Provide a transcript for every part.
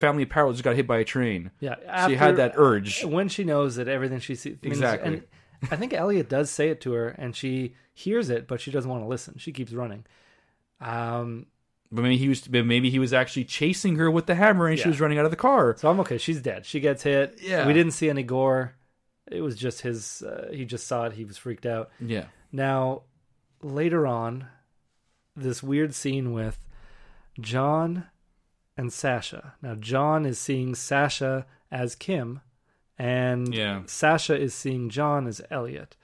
family apparel just got hit by a train. Yeah. She had that urge. When she knows that everything she sees... Exactly. And I think Elliot does say it to her, and she hears it, but she doesn't want to listen. She keeps running. But maybe he was actually chasing her with the hammer, and she was running out of the car. So I'm okay. She's dead. She gets hit. Yeah. We didn't see any gore. It was just his... he just saw it. He was freaked out. Yeah. Now, later on, this weird scene with John and Sasha. Now, John is seeing Sasha as Kim, and Sasha is seeing John as Elliot.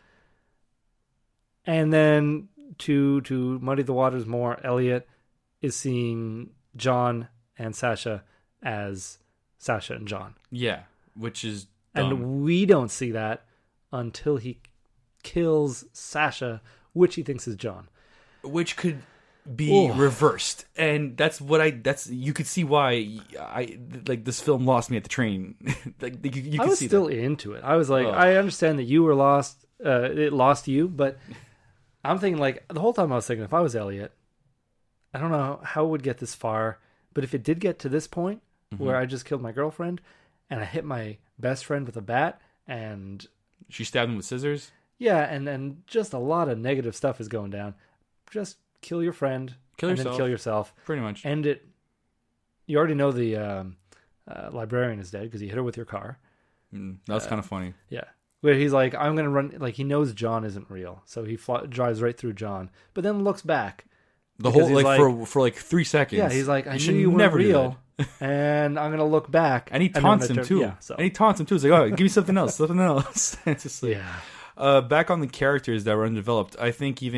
And then, to muddy the waters more, Elliot is seeing John and Sasha as Sasha and John. Yeah, which is dumb. And we don't see that until he kills Sasha, which he thinks is John. Which could be reversed. And you could see why this film lost me at the train. You I was still into it. I was like, I understand that you were lost. It lost you, but I'm thinking the whole time I was thinking, if I was Elliot, I don't know how it would get this far, but if it did get to this point where I just killed my girlfriend and I hit my best friend with a bat and she stabbed him with scissors. Yeah, and just a lot of negative stuff is going down. Just kill your friend, then kill yourself. Pretty much. End it. You already know the librarian is dead because you hit her with your car. That was kind of funny. Yeah. Where he's like, I'm going to run... he knows John isn't real. So he drives right through John. But then looks back. The whole... for 3 seconds. Yeah, he's like, I knew you weren't real. And I'm going to look back. And he taunts him too. Yeah, And he taunts him too. He's like, oh, give me something else. It's just like... Yeah. Back on the characters that were undeveloped, I think I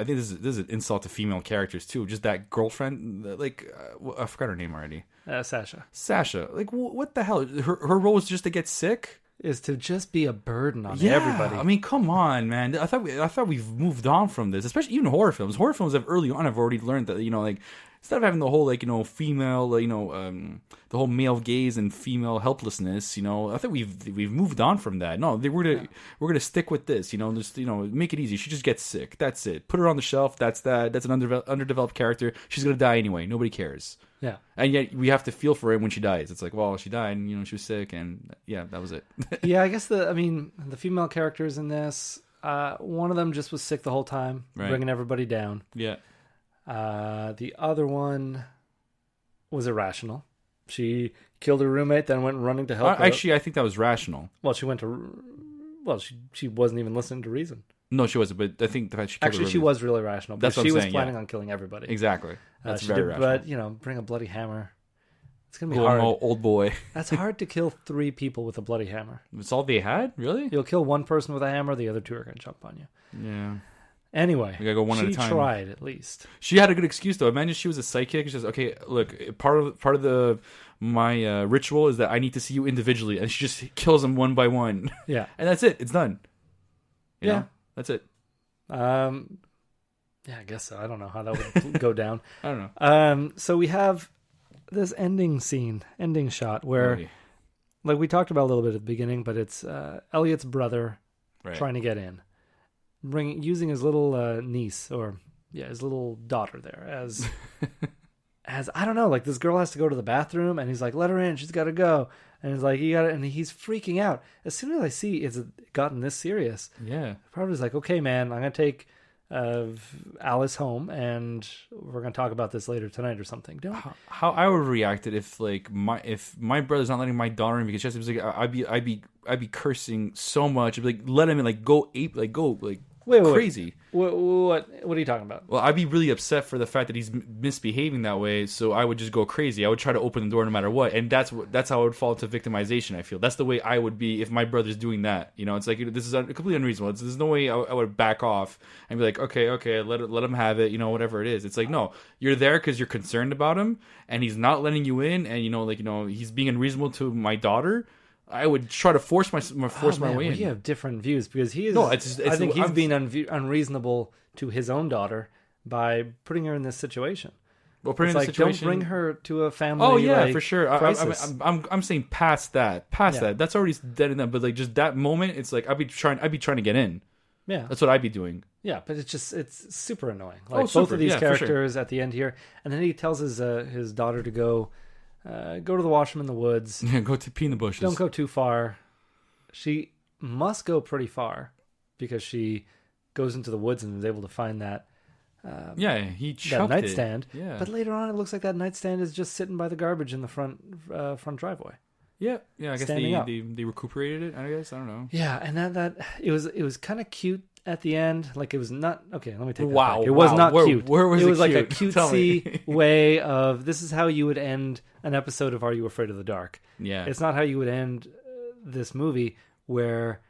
think this is an insult to female characters too. Just that girlfriend, I forgot her name already. Sasha. What the hell? Her role was just to get sick. Is to just be a burden on everybody. I mean, come on, man. I thought we've moved on from this, especially even horror films. Horror films have early on. I've already learned that instead of having the whole female, the whole male gaze and female helplessness, I think we've moved on from that. No, we're gonna stick with this. Just make it easy. She just gets sick. That's it. Put her on the shelf. That's that. That's an underdeveloped character. She's gonna die anyway. Nobody cares. Yeah. And yet we have to feel for her when she dies. It's like, well, she died, and she was sick, and that was it. Yeah, I guess the female characters in this, one of them just was sick the whole time, bringing everybody down. Yeah. The other one was irrational. She killed her roommate, then went running to help her. Actually, I think that was rational. Well, she wasn't even listening to reason. No, she wasn't, but I think the fact she killed her roommate. She was really rational. That's what I'm saying, She was planning on killing everybody. Exactly. That's very rational. But, bring a bloody hammer. It's going to be hard. Old boy. That's hard to kill 3 people with a bloody hammer. That's all they had? Really? You'll kill one person with a hammer, the other 2 are going to jump on you. Yeah. Anyway, we gotta go one at a time. She tried at least. She had a good excuse though. Imagine she was a psychic. She says, "Okay, look, part of my ritual is that I need to see you individually," and she just kills them one by one. Yeah, and that's it. It's done. You know? That's it. Yeah, I guess so. I don't know how that would go down. I don't know. So we have this ending shot where, like we talked about a little bit at the beginning, but it's Elliot's brother trying to get in. Using his little niece his little daughter there as I don't know, this girl has to go to the bathroom and he's like, let her in, she's got to go, and he's like, and he's freaking out. As soon as I see it's gotten this serious, probably was like, okay, man, I'm gonna take Alice home and we're gonna talk about this later tonight or something. How I would react it if my brother's not letting my daughter in because she has to be I'd be cursing so much. I'd be like, let him in, go ape, go crazy. What are you talking about? Well, I'd be really upset for the fact that he's misbehaving that way, so I would just go crazy. I would try to open the door no matter what, and that's how I would fall into victimization. I feel that's the way I would be if my brother's doing that. It's like, this is completely unreasonable. There's no way I would back off and be like, okay, let him have it. Whatever it is. It's like, no, you're there because you're concerned about him, and he's not letting you in, and he's being unreasonable to my daughter. I would try to force my way in. We have different views because he is. No, I think he's being unreasonable to his own daughter by putting her in this situation. Well, putting her in this situation. Don't bring her to a family. Oh yeah, for sure. I'm saying past that. That's already dead and done. But just that moment, it's like I'd be trying to get in. Yeah, that's what I'd be doing. Yeah, but it's super annoying. Both of these characters at the end here, and then he tells his daughter to go go to the washroom in the woods. Go to pee in the bushes. Don't go too far. She must go pretty far because she goes into the woods and is able to find that. He chucked that nightstand. it. Yeah. But later on, it looks like that nightstand is just sitting by the garbage in the front driveway. Yeah. I guess they recuperated it. I guess I don't know. Yeah, and that it was kind of cute at the end. Like it was not okay. Let me take that wow. back. It was not cute. Where was it? It was like a cute? cutesy way of this is how you would end an episode of Are You Afraid of the Dark? Yeah. It's not how you would end this movie where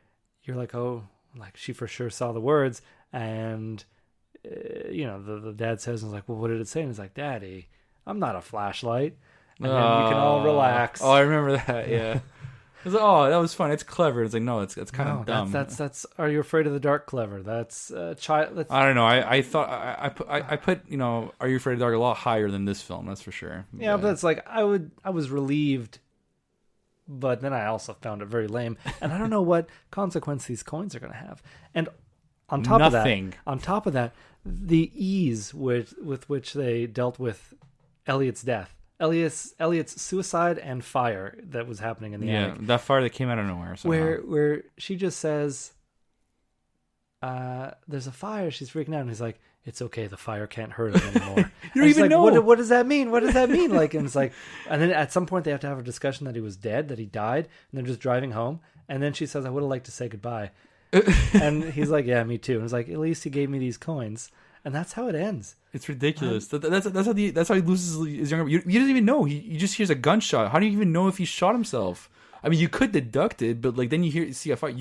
you're like, oh, like she for sure saw the words and. The dad says, and he's like, well, what did it say? And he's like, Daddy, I'm not a flashlight. And then we can all relax. Oh, I remember that. Yeah. I was like, oh, that was fun. It's clever. It's like, no, it's kind of dumb. That's Are You Afraid of the Dark clever? That's child. I don't know. I thought I put Are You Afraid of the Dark a lot higher than this film. That's for sure. Yeah, but it's like I was relieved, but then I also found it very lame, and I don't know what consequence these coins are going to have. And on top of that, the ease with which they dealt with Elliot's death, Elliot's suicide and fire that was happening in the attic. Yeah, that fire that came out of nowhere. Somehow. Where she just says, "There's a fire." She's freaking out, and he's like, "It's okay. The fire can't hurt him anymore." You don't even know what does that mean. What does that mean? Like, and it's like, and then at some point they have to have a discussion that he was dead, that he died, and they're just driving home, and then she says, "I would have liked to say goodbye." And he's like, yeah, me too. And it's like, at least he gave me these coins, and that's how it ends. It's ridiculous. That's how he loses his younger. You doesn't even know. He just hears a gunshot. How do you even know if he shot himself? I mean, you could deduct it, but like then you see a fight.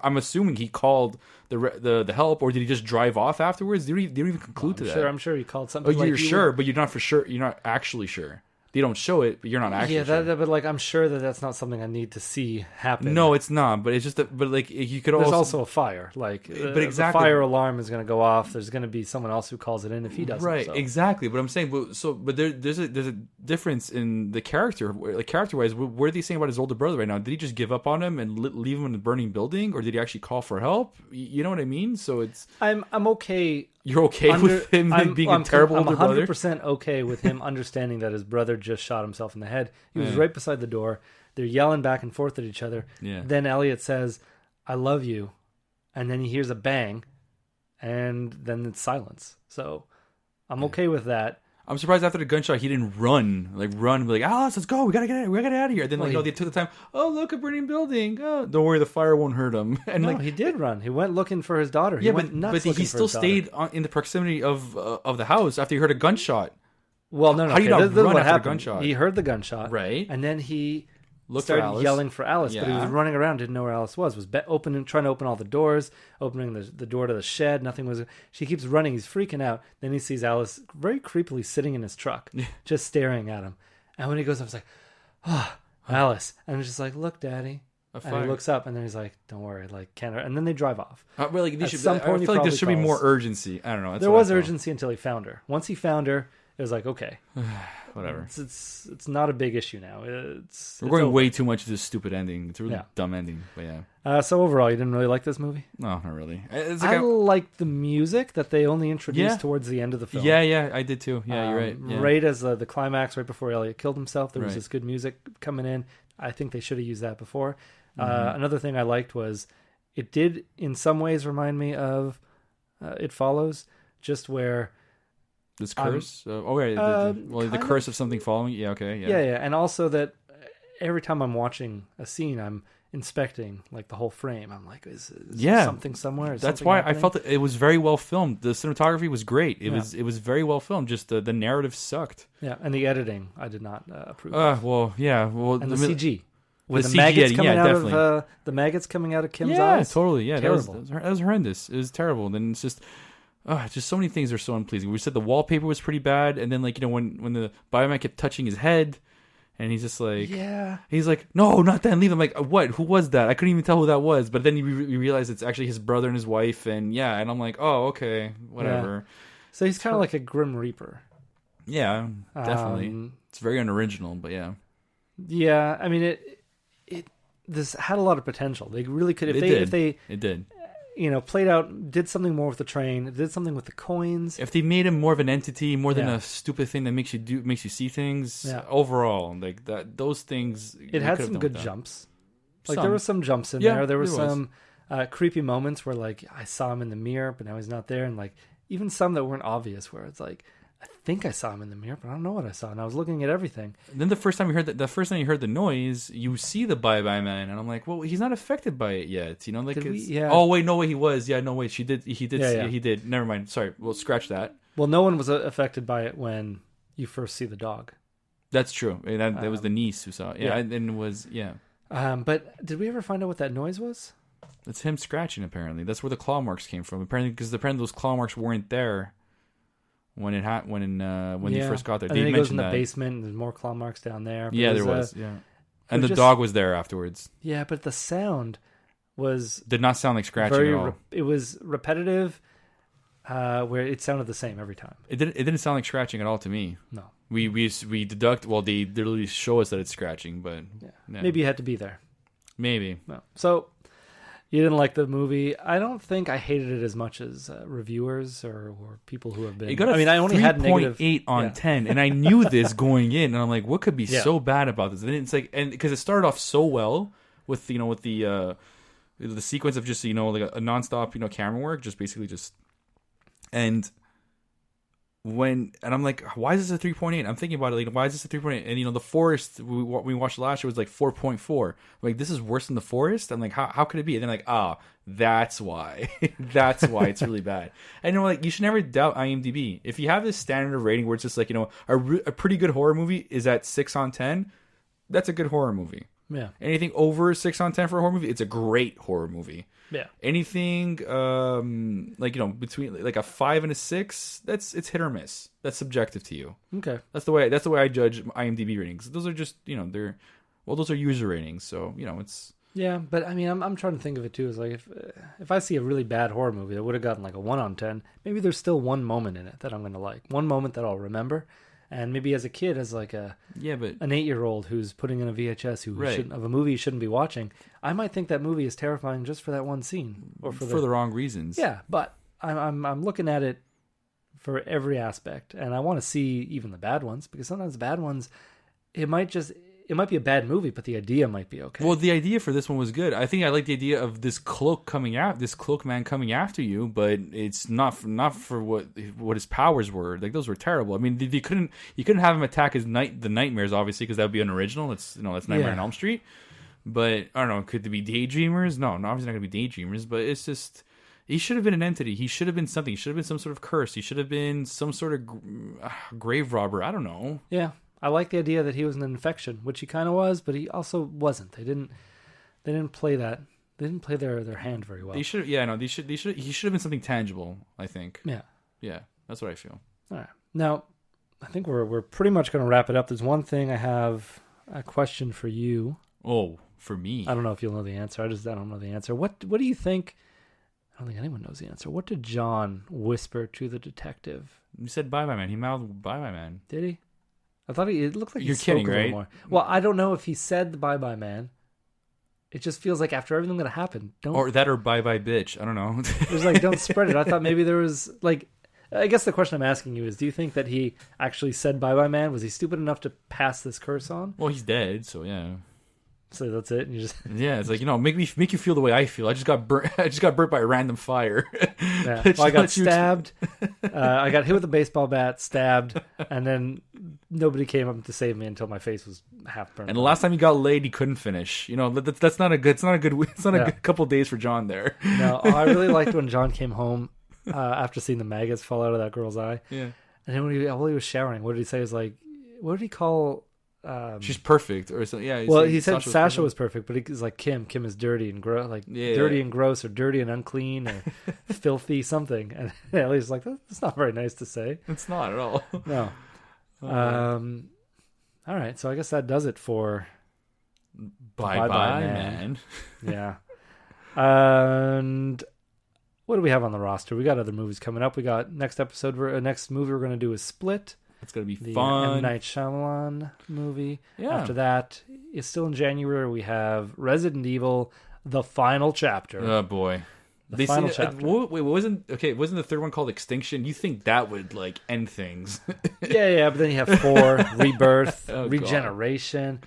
I'm assuming he called the help, or did he just drive off afterwards? They don't even conclude to that. I'm sure he called something. Oh, you're sure, but you're not for sure. You're not actually sure. They don't show it, but you're not actually sure. But like I'm sure that's not something I need to see happen. No, it's not. But it's just but like you could There's also a fire. Like but exactly, the fire alarm is going to go off. There's going to be someone else who calls it in if he doesn't. Right, so. Exactly. But I'm saying, but there's a difference in the character. Like character wise, what are they saying about his older brother right now? Did he just give up on him and leave him in a burning building, or did he actually call for help? You know what I mean? So it's I'm okay. You're okay with him being a terrible older brother? I'm 100% okay with him understanding that his brother just shot himself in the head. He was right beside the door. They're yelling back and forth at each other. Yeah. Then Elliot says, I love you. And then he hears a bang. And then it's silence. So I'm okay with that. I'm surprised after the gunshot he didn't run and be like, Alice, let's go. We gotta get out of here. Then they took the time. Oh, look, a burning building. Oh, don't worry, the fire won't hurt him. And no, he did run. He went looking for his daughter. He went nuts. But he still stayed in the proximity of the house after he heard a gunshot. Well, no. How do you not run after a gunshot? He heard the gunshot, right? And then he started yelling for Alice, but he was running around, didn't know where Alice was trying to open all the doors, opening the door to the shed. Nothing was. She keeps running. He's freaking out. Then he sees Alice very creepily sitting in his truck, just staring at him. And when he goes up, it's like, oh, Alice. And it's just like, look, Daddy. And he looks up, and then he's like, don't worry, like, can't hurt. And then they drive off. I feel like there should be more urgency. I don't know. There was urgency until he found her. Once he found her, it was like, okay. Whatever. It's not a big issue now. We're going way too much into this stupid ending. It's a really dumb ending, but yeah. So overall, you didn't really like this movie? No, not really. I liked the music that they only introduced towards the end of the film. Yeah, I did too. Yeah, you're right. Yeah. Right as the climax, right before Elliot killed himself, there was this good music coming in. I think they should have used that before. Another thing I liked was it did in some ways remind me of It Follows, just where this curse. The curse of something following. Yeah, okay, yeah, and also that every time I'm watching a scene, I'm inspecting like the whole frame. I'm like, is something somewhere? That's why happening? I felt that it was very well filmed. The cinematography was great. It was very well filmed. Just the narrative sucked. Yeah, and the editing I did not approve. And the CG. With the maggots coming out of the maggots coming out of Kim's eyes. Yeah, totally. Yeah, terrible. That was horrendous. It was terrible. And then it's just so many things are so unpleasing. We said the wallpaper was pretty bad, and then when the bioman kept touching his head, and he's just like, he's like, no, not that, leave. I'm like, what? Who was that? I couldn't even tell who that was. But then you realize it's actually his brother and his wife, and I'm like, oh, okay, whatever. Yeah. So he's kind of like a Grim Reaper. Yeah, definitely. It's very unoriginal, but yeah. Yeah, I mean this had a lot of potential. They really could if they it did. played out, did something more with the train, did something with the coins. If they made him more of an entity, more than a stupid thing that makes you see things, overall, like that, those things. It had some good jumps. Like there were some jumps in there. There were some creepy moments where like I saw him in the mirror, but now he's not there, and like even some that weren't obvious, where it's like I think I saw him in the mirror, but I don't know what I saw, and I was looking at everything. And then the first time you heard the noise, you see the Bye Bye Man, and I'm like, well, he's not affected by it yet, like oh wait, no way, he was, no way, he did. Never mind, sorry, we'll scratch that. Well, no one was affected by it when you first see the dog. That's true. That was the niece who saw it. And it was but did we ever find out what that noise was? It's him scratching. Apparently, that's where the claw marks came from. Apparently those claw marks weren't there when it when he first got there. And then he goes in the basement, and there's more claw marks down there. But there was. And the dog was there afterwards. Yeah, but the sound did not sound like scratching at all. It was repetitive, where it sounded the same every time. It didn't sound like scratching at all to me. No. We deduct. Well, they literally show us that it's scratching, but maybe you had to be there. Maybe. No. So you didn't like the movie. I don't think I hated it as much as reviewers or people who have been. It got I only had -3.8 on 10, and I knew this going in, and I'm like, what could be so bad about this? And it's like, and because it started off so well with the sequence of just like a nonstop camera work, just basically and. And I'm like, why is this a 3.8? I'm thinking about it, like, why is this a 3.8? And The Forest, we watched last year, was like 4.4. Like, this is worse than The Forest? I'm like, how could it be? And they're like, that's why. That's why it's really bad. And you should never doubt IMDb. If you have this standard of rating where it's just like, a pretty good horror movie is at 6 on 10, that's a good horror movie. Yeah. Anything over 6 on 10 for a horror movie, it's a great horror movie. Yeah. Anything between like a 5 and a 6, it's hit or miss. That's subjective to you. Okay. That's the way I judge IMDb ratings. Those are just those are user ratings. So it's. Yeah, but I mean, I'm trying to think of it too. Is like if I see a really bad horror movie that would have gotten like a 1 on 10, maybe there's still one moment in it that I'm going to like, one moment that I'll remember. And maybe as a kid, as like an 8-year-old who's putting in a VHS of a movie he shouldn't be watching, I might think that movie is terrifying just for that one scene, or for the wrong reasons. Yeah, but I'm looking at it for every aspect, and I want to see even the bad ones, because sometimes the bad ones, it might be a bad movie, but the idea might be okay. Well, the idea for this one was good. I think I like the idea of this cloak man coming after you, but it's not for what his powers were. Like, those were terrible. I mean, you couldn't have him attack the nightmares, obviously, because that would be unoriginal. That's Nightmare on Elm Street. But I don't know. Could there be daydreamers? No, obviously not going to be daydreamers. But it's just, he should have been an entity. He should have been something. He should have been some sort of curse. He should have been some sort of grave robber. I don't know. Yeah. I like the idea that he was an infection, which he kind of was, but he also wasn't. They didn't play that. They didn't play their hand very well. He should have been something tangible, I think. Yeah, that's what I feel. All right, now I think we're pretty much going to wrap it up. There's one thing I have a question for you. Oh, for me? I don't know if you'll know the answer. I don't know the answer. What do you think? I don't think anyone knows the answer. What did John whisper to the detective? He said "Bye bye man." He mouthed "Bye bye man." Did he? I thought it looked like you're kidding, right? More. Well, I don't know if he said the "Bye bye man." It just feels like after everything that happened, or "Bye bye bitch." I don't know. There's like, don't spread it. I thought maybe there was like, I guess the question I'm asking you is, do you think that he actually said "Bye bye man"? Was he stupid enough to pass this curse on? Well, he's dead, so yeah. So that's it. And you just it's like, make you feel the way I feel. I just got burnt. I just got burnt by a random fire. Yeah. Well, I got stabbed. I got hit with a baseball bat, stabbed, and then nobody came up to save me until my face was half burned. And the last time he got laid, he couldn't finish. That's not a good. It's not a good couple days for John there. No, I really liked when John came home after seeing the maggots fall out of that girl's eye. Yeah. And then while he was showering, what did he say? He was like, what did he call? She's perfect, or something. Yeah. Well, he said Sasha was perfect, but he's like Kim. Kim is dirty and gross, dirty and gross, or dirty and unclean, or filthy something. And Ellie's like, that's not very nice to say. It's not at all. No. All right, so I guess that does it for Bye Bye Man. Yeah. And what do we have on the roster? We got other movies coming up. We got next movie we're going to do is Split. It's going to be the fun. M. Night Shyamalan movie. Yeah. After that, it's still in January. We have Resident Evil, The Final Chapter. Oh, boy. The final chapter. Wasn't the third one called Extinction? You think that would like end things? yeah, but then you have 4, Rebirth, Regeneration.